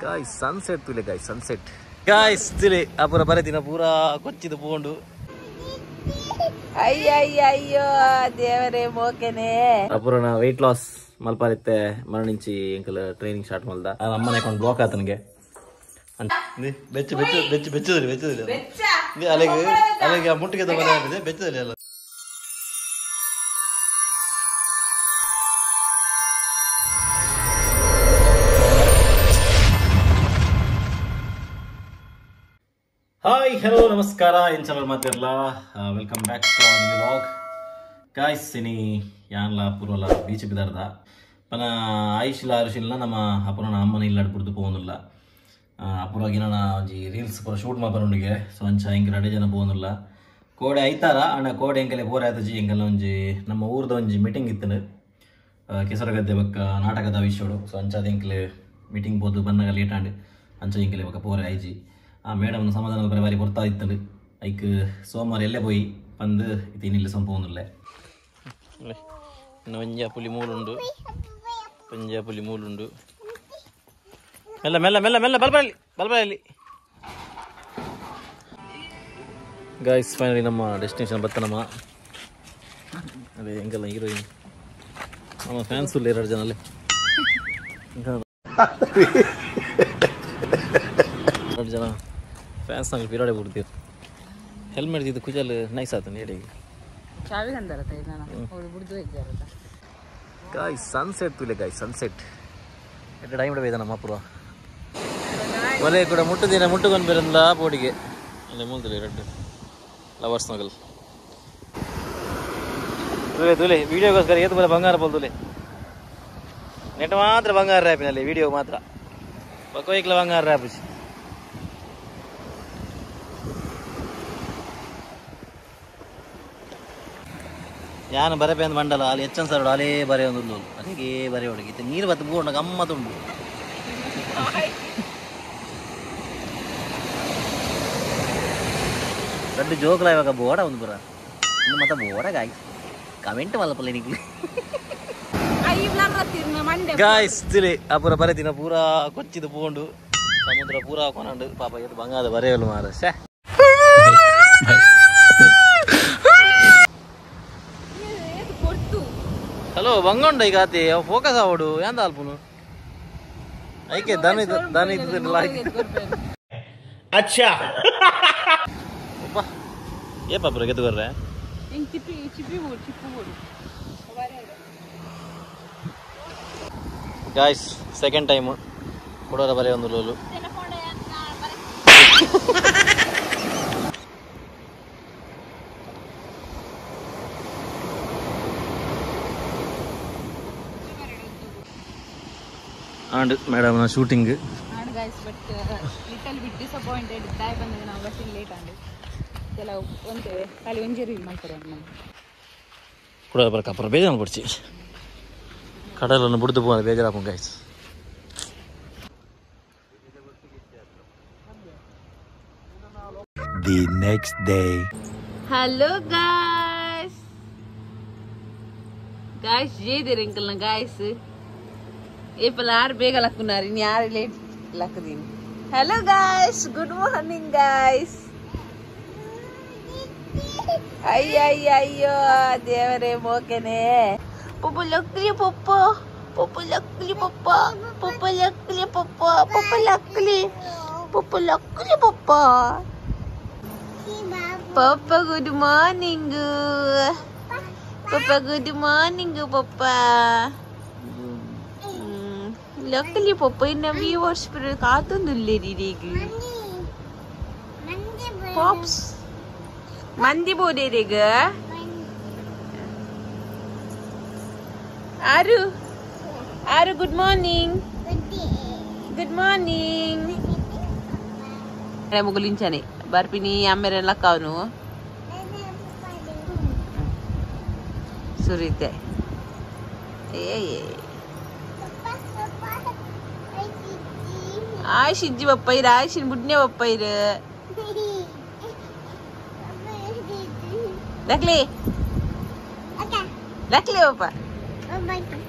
Guys, sunset tule guys, sunset. Guys, tule apura baratina pura kochidu pondu. Ayyo, devare mokene. Apura na weight loss malparitte maranunchi enkala training start malda. Ammane account block atanige. Ni becchu. Beccha. Ni alege muttige da banade becchadile alla. Hi, hello, namaskara, inchal matirla. Welcome back to our new vlog. Guys, ini yanla purala beach bidarda. Pana Aishila Arushilla nama apurana ammana illadu purdu povunulla. Apura ginana onji reels pura shoot maparundige. So ancha inga ready jana povunulla. Kode aitara ana kode enkale pora aitaji engala onji nama oorda onji meeting ittunu. Kesaragadde bakka natakada vishodu. So ancha enkale meeting podu bannaga late ande. Ancha enkale bakka pora aiji. Madam ಸಮಾಧಾನದ ಬರಬಾರಿ ಬರ್ತಾ ಇತ್ತು hike ಸೋಮವಾರ ಎಲ್ಲೇ പോയി ಬಂದು ಇದೇನಿಲ್ಲ ಸಂಪೂರ್ಣಲ್ಲ ಇನ್ನು ಪಂಜಾಪುಲಿ ಮೂಲುಂಡು ಮೆಲ್ಲ ಬಲ್ಬರಲ್ಲಿ guys finally ನಮ್ಮ ಡೆಸ್ಟಿನೇಷನ್ ಬತ್ತನಮ್ಮ ಅದೇ ಹೆಂಗಲ್ಲ ಹೀರೋಯಿನ್ ನಮ್ಮ ಫ್ಯಾನ್ಸ್ ಇಲ್ಲ 2 ಜನ ಅಲ್ಲೇ 2 ಜನ ಫ್ಯಾನ್ಸ್ ನಂಗೆ ಬಿರಾಡೆ ಬಿಡ್ತೀವಿ ಹೆಲ್ಮೆಟ್ ಇದು ಕುಜಲ್ ನೈಸ್ ಆತ ನೀಡಿಗೆ ಚಾವಿ ಗಂದರತ ಇದನ್ನ ಅವರು ಬಿಡ್ದು ಇದ್ದಾರತ guys sunset ತುಲೆ guys sunset at time ಇಡಬೇದ ನಮ್ಮ ಪುರ ಒಲೆ ಕೂಡ ಮುಟ್ಟುಕೊಂಡು ಬರಂದ ಬೋಡಿಗೆ ಅಲ್ಲೇ ಮೂಲ್ದಲ್ಲಿ 2 ಲವರ್ಸ್ ನಗಲ್ ತುಲೆ ವಿಡಿಯೋಗೋಸ್ಕರ ಏತು ಬರ ಬಂಗಾರ ಪೋಲ್ ತುಲೆ ನೆಟ್ ಮಾತ್ರ ಬಂಗಾರ ರ್ಯಾಪಿನಲ್ಲಿ ವಿಡಿಯೋ ಮಾತ್ರ ಬಕೋಯ್ಕ್ಲ ಬಂಗಾರ ರ್ಯಾಪ್ ಯಾನು ಬರಬೇ ಅಂತ ಮಂಡಲ ಅಲ್ಲಿ ಹೆಚ್ಚನ್ ಸರ್ ಅಲೇ ಬರೆ ಒಂದು ಅದಕ್ಕೆ ಬರೆ ಹೊಡಗಿತ್ತು ನೀರು ಬತ್ತು ಬೋರ್ಡ್ ಗಮ್ಮತ್ತುಂಡು ದೊಡ್ಡ ಜೋಕ್ಲ ಇವಾಗ ಬೋಡ ಒಂದು ಬರ ಮತ್ತೆ ಬೋಡಾಗಿ ಕಮೆಂಟ್ ಮಲ್ಲಪಲ್ಲ ನಿಕ್ಲಿ ಗಾಯ್ಸ್ ತಿಳಿ ಅಪುರ ಬರೆದಿನ ಪೂರಾ ಕೊಚ್ಚಿದು ಪೋಂಡು ಸಮುದ್ರ ಪೂರಾ ಕೊನಂಡು ಪಾಪ ಇದು ಬಂಗಾದ ಬರೆಯಲು ಮಾರ ಶೇ ಹಲೋ ಬಂಗೊಂಡ ಈಗ ಆತಿ ಫೋಕಸ್ ಆವಡು ಎಂದ ಅಲ್ಪನು ಐಕೆ ದನ ಇದ್ದಿಲ್ಲ ಅಚ್ಚಾ ಅಪ್ಪ ಏ ಪಾಪ ಗೆದ್ದು ಬರ್ರೆ ಗಾಯ್ಸ್ ಸೆಕೆಂಡ್ ಟೈಮ್ ಕೊಡೋರ ಬರೀ ಒಂದು ಲೋಲು and madam shooting and guys but little bit disappointed dai bandha na bus late ande kela onte kali onje reel ಮಾಡ್ತಾರೆ ಅಮ್ಮ ಕೂಡ ಬರಕ ಅಪ್ಪ ಬೇಜಾರು ಪಡ್ಚಿ ಕಡಲನ್ನು ಬಿಡ್ದು ಹೋಗೋಣ ಬೇಜಾರಾಪು guys the next day hello guys ye der uncle na guys ये पलार बेगा लकुनारी यार लेट लकदीन hello guys good morning guys अय्यो देवरे मोकेने पप्पू लकली पप्पा गुड मॉर्निंग पप्पा लकली पप्पा इन्ना व्यूअर्स पर कातुंदुल्लेरी रेगु पॉप्स मंदी बोले रेग आरु गुड मॉर्निंग अरे मुगलिंचने बर्पिनी आमेरे लक्कावनु सुरीते ए आशिज्जी बप्पैर आशिन बुड्ने बप्पैर लकली लकली पापा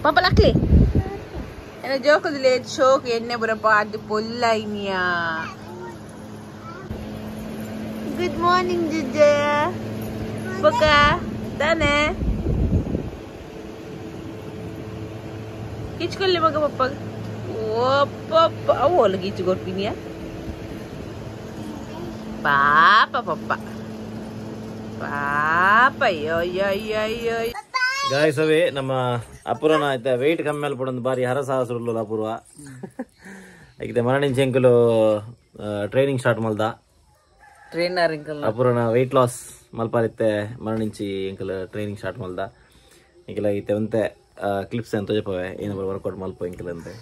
पापा luckily Ena jokudile shock enne pura paadu polla inia. Good morning Jija. Paka dane. Kichkolle maga papa. Oh papa awol kichgorpinia. Papa papa. Papa yo yo yo yo. Guys ಅವೇ ನಮ್ಮ ಅಪುರನ ಆಯ್ತಾ weight ಕಮ್ಮಿ ಮೇಲೆ ಪಡೊಂದು ಬಾರಿ ಹರಸಾಹಸರುಲ್ಲ ಅಪೂರ್ವ ಆಯ್ತಾ ಮರಣಿಂಚ ಎಂಕಲು ಟ್ರೈನಿಂಗ್ ಸ್ಟಾರ್ಟ್ ಮಲ್ದ ಟ್ರೈನರ್ ಎಂಕಲ್ ಅಪುರನ ವೆಯ್ಟ್ ಲಾಸ್ ಮಲ್ಪಾರಿತ್ತೆ ಮರಣಿಂಚಿ ಎಂಕಲ್ ಟ್ರೈನಿಂಗ್ ಸ್ಟಾರ್ಟ್ ಮಲ್ದ ಎಂಕಲ ಐತೆ ಒಂತೆ ಕ್ಲಿಪ್ಸ್ ಅಂತ ತೋಜಪವೆ ಏನೋ ವರ್ಕೌಟ್ ಮಲ್ಪ ಎಂಕಲ್ ಅಂತೆ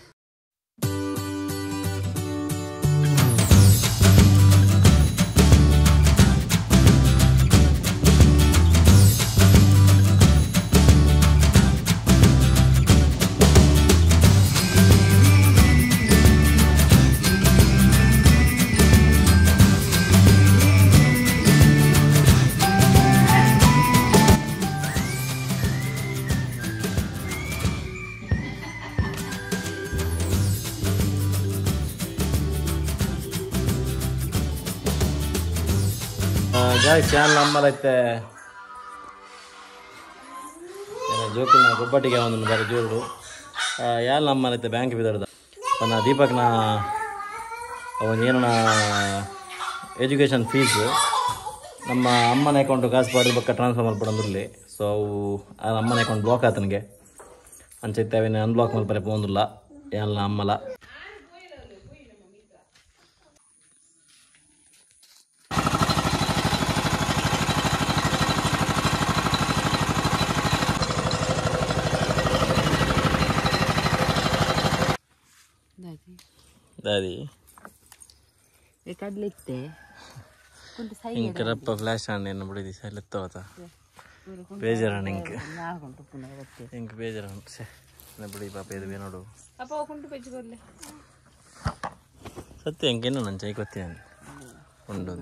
ಗಾಯ್ಸ್ ಚಾನಲ್ ನಮ್ಮಲ್ಲೈತೆ ಜೋಕಲ್ನ ಗೊಬ್ಬಟ್ಟಿಗೆ ಒಂದು ಬಾರಿ ಜೋರು ಯಾರು ನಮ್ಮಲ್ಲೈತೆ ಬ್ಯಾಂಕ್ ಬಿದ್ದಾರ್ದ ನನ್ನ ದೀಪಕ್ನ ಅವನು ಏನೋ ಎಜುಕೇಷನ್ ಫೀಸ್ ನಮ್ಮ ಅಮ್ಮನ ಅಕೌಂಟು ಕಾಸು ಪಾಡಿದ ಬಕ್ಕ ಟ್ರಾನ್ಸ್ಫರ್ ಮಾಡ್ಬಿಡಂದ್ರಲ್ಲಿ ಸೊ ಅವು ಆ ಅಮ್ಮನ ಅಕೌಂಟ್ ಬ್ಲಾಕ್ ಆತನಿಗೆ ಅಂಚೈತೆ ಅವನ ಅನ್ಬ್ಲಾಕ್ ಮಾಡ್ಬಾರೆ ಪೋಂದಿಲ್ಲ ಎಲ್ಲ ಅಮ್ಮಲ दादी ಬೇಕಾದ್ಲಿತ್ತೆ ಇಂಕರಪ್ಪ ಫ್ಲಾಶ್ ಆನ್ ಏನು ಬಿಡಿದಿ ಸೈಲೆತ್ತವತ ಬೇಜಾರಣ ಇಂಕ ಬೇಜಾರಣ ಸೇ ಬಿಡಿ ಪಾಪ ಇದು ನೋಡು ಅಪ್ಪ ಕೊಂಡು ಪೆಚ್ಚಿಕೊರ್ಲೆ ಸತ್ಯ ಇಂಕೇನು ನನ್ನ ಚೈ ಗೊತ್ತೇನು ಉಂಡು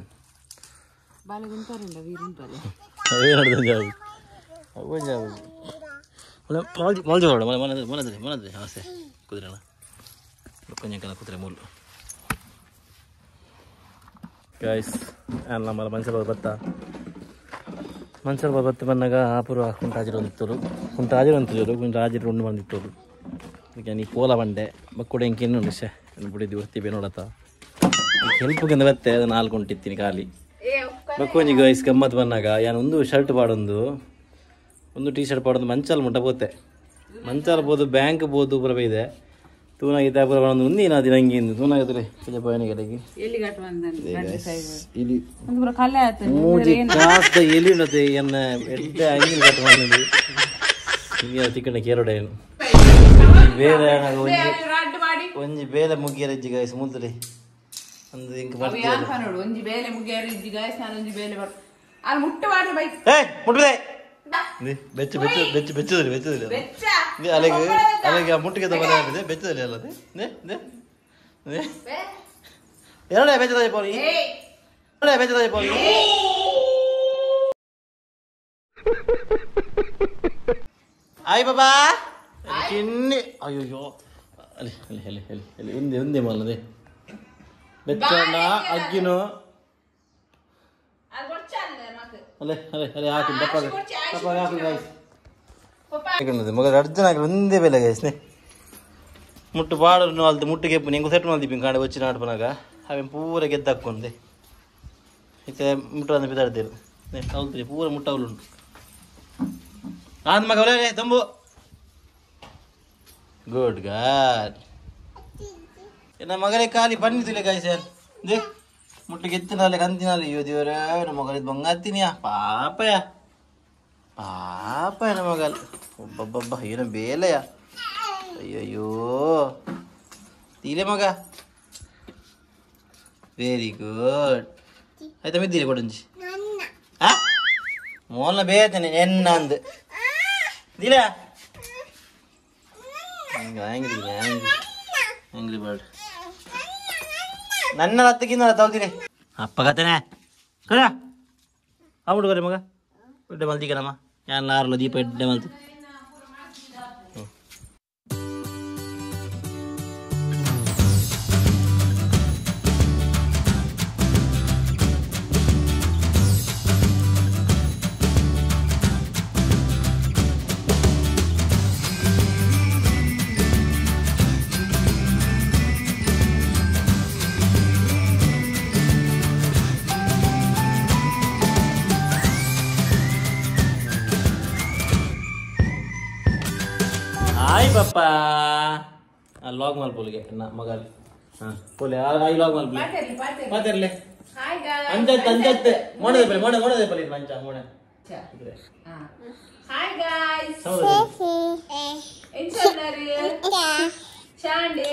ಬಾಲೆ ಗುಂತಾರಂಡ ವೀರುಂಟಲ್ಲ ಅವೇ ನೋಡಿದ ಜಾವು ಅವು ಜಾವು ಮಾಲ್ಜಿ ಹೊರಡ ಮನದ್ರೆ ಆಸೆ ಕುದುರೆಣ ಕೊಂಚ ಕೂತ್ರೆ ಮೂಲು ಗಾಯ್ಸ್ ಅಲ್ಲ ನಮ್ಮಲ್ಲ ಮನ್ಸಲ್ ಬತ್ತ ಮನ್ಸಲ್ ಬತ್ತ ಬಂದಾಗ ಆಪುರ ಕುಂಟಾಜಿರು ಅಂದಿತ್ತರು ಕುಂಟಾಜಿರು ಅಂತಿದ್ರು ಕುಂಟಾಜಿರು ಉಂಡು ಬಂದಿತ್ತರು ಅದಕ್ಕೆ ನೀ ಪೋಲ ಬಂಡೆ ಬಕ್ಕುಡೆ ಇಂಕೇನು ವಿಷಯ ಬಿಡಿದ್ದು ಹೊರ್ತೀವಿ ನೋಡತ್ತ ಹೆಲ್ಪ್ಗಿಂದ ಬತ್ತೆ ಅದು 4 ಉಂಟಿತ್ತೀನಿ ಖಾಲಿ ಬಕ್ಕೊಂಜಿ ಗಾಯ್ಸ್ ಗಮ್ಮತ್ತು ಬಂದಾಗ ಯಾನು ಒಂದು ಶರ್ಟ್ ಪಾಡೊಂದು ಒಂದು ಟೀ ಶರ್ಟ್ ಪಾಡೊಂದು ಮಂಚಾಲ ಮುಟ್ಟ ಪೋತೆ ಮಂಚಾಲ ಬೋದು ಬ್ಯಾಂಕ್ ಬೋದು ಪುರ ಇದೆ ತೂನಾಗಿದ್ದ ಪುರ ಒಂದು ಉಂದಿನ ದಿನ ಹಂಗಿಂದು ತೂನಾಗಿದ್ರೆ ಪೂಜೆ ಪಯಣಿಗೆ ಇಲ್ಲಿ ಮೂಜಿ ಕಾಸ್ತ ಎಲಿ ಉಂಡತೆ ಎನ್ನ ಎಡ್ಡ ಅಂಗಿನ ಕಟ್ ಮಾಡಿದ್ದು ಹಿಂಗೆ ಚಿಕ್ಕಣ್ಣ ಕೇರೋಡೆ ಬೇರೆ ಒಂಜಿ ಬೇಲೆ ಮುಗಿಯರ ಇಜ್ಜಿ ಗಾಯ್ಸ್ ಮುಲ್ತಲಿ ಒಂದು ಇಂಕ ಬರ್ತೀವಿ ಒಂಜಿ ಬೇಲೆ ಮುಗಿಯರ ಇಜ್ಜಿ ಗಾಯ್ಸ್ ನಾನು ಒಂಜಿ ಬೇಲೆ ಬರ್ ಅಲ್ಲಿ ಮುಟ್ಟ ಬಾಡ್ರೆ ಬೈ ಮುಟ್ಬಿದೆ ಬೆಚ್ಚ ಬೆಚ್ಚ ಬೆಚ್ಚ ಬೆಚ್ಚದಲ್ಲಿ ಬೆಚ್ಚದಲ್ಲಿ ಅಲ್ಲಿಗೆ ಮುಟ್ಟಿಗೆ ತಗೊಂಡಿದೆ ಬೆಚ್ಚದಲ್ಲಿ ಅಲ್ಲದೆ ಎರಡೇ ಬೆಚ್ಚದ ಪೋಲಿ ಎರಡೇ ಬೆಚ್ಚದ ಪೋಲಿ ಆಯ್ ಬಾಬಾ ಕಿನ್ನಿ ಅಯ್ಯೋ ಅಲ್ಲಿ ಅಲ್ಲಿ ಅಲ್ಲಿ ಅಲ್ಲಿ ಅಲ್ಲಿ ಒಂದೇ ಒಂದೇ ಮಲ್ಲದೆ ಬೆಚ್ಚಣ್ಣ ಅಗ್ಗಿನು ಅಲ್ಲೇ ಅಲ್ಲೇ ಅಲ್ಲೇ ಹಾಕಿ ದಪ್ಪ ಹಾಕಿ ಗಾಯ್ಸ್ ಮಗ ಅರ್ಜುನ ಹಾಕಿ ಒಂದೇ ಬೆಲೆ ಗಾಯ್ಸ್ನೆ ಮುಟ್ಟು ಪಾಡು ಅಲ್ದು ಮುಟ್ಟಿಗೆ ನಿಂಗೆ ಸೆಟ್ ಮಾಡ್ದಿಪ್ಪಿ ಕಾಂಡೆ వచ్చిన ಆಡ್ಪನಾಗ ಅವೇನು ಪೂರ ಗೆದ್ದಾಕೊಂಡೆ ಇತ್ತೆ ಮುಟ್ಟು ಅಂದ್ರೆ ಬಿದ್ದಾಡ್ದೇರು ಹೌದ್ರಿ ಪೂರ ಮುಟ್ಟ ಅವಳುಂಟು ಆದ ಮಗ ಅವಲೇ ತಂಬು ಗುಡ್ ಗಾಡ್ ನನ್ನ ಮಗನೇ ಖಾಲಿ ಬಂದಿದ್ದಿಲ್ಲ ಗಾಯ್ಸ್ ಯಾರು ದೇ ಮುಟ್ಟಿಗೆ ಎತ್ತಿನಾಲೆ ಕಂತಿನಾಲೆ ಅಯ್ಯೋ ದೇವರೇ ನಮ್ಮ ಮಗಲಿದ್ದು ಬಂಗಾತಿನಿಯಾ ಪಾಪಯ ಪಾಪ ನಮ್ಮ ಮಗಲ್ ಒಬ್ಬೊಬ್ಬ ಏನೋ ಬೇಲೆಯ ಅಯ್ಯಯ್ಯೋ ತೀಲೆ ಮಗ ವೆರಿ ಗುಡ್ ಆಯ್ತಾ ಮಿದ್ದೀರಿ ಕೊಡಂಜಿ ಮೋಲ್ನ ಬೇತೇನೆ ಎನ್ನ ಅಂದು ದಿಲ ಆಂಗ್ರಿ ಬರ್ಡ್ ನನ್ನ ಹತ್ತಕ್ಕಿಂತ ತಗೊಳ್ತೀರಿ ಅಪ್ಪ ಕತ್ತೇನೆ ಕಡ ಹುಡುಗರೆ ಮಗ ಎಡ್ಡೆ ಮಲ್ತಿ ಕಣಮ್ಮ ಯಾರು ದೀಪ ಎಡ್ಡೆ ಮಲ್ತಿ ಪಪ್ಪ ಲಾಗ್ ಮಲ್ಪೋಲಿಗೆ ಮಗಲ್ ಪೋಲೆ ಐ ಲಾಗ್ ಮಲ್ಪಿ ಪಾತಿರ್ಲೆ ಅಂಜತ್ ಅಂಜತ್ತೆ ಮೋಣದೆ ಪಲ್ಲಿ ಮೋಣದೆ ಪಲ್ಲಿ ಮಂಚ ಮೋಣ ಹಾಯ್ ಗಾಯ್ಸ್ ಏನ್ ಚಂದಾರಿ ಶಾಂಡೆ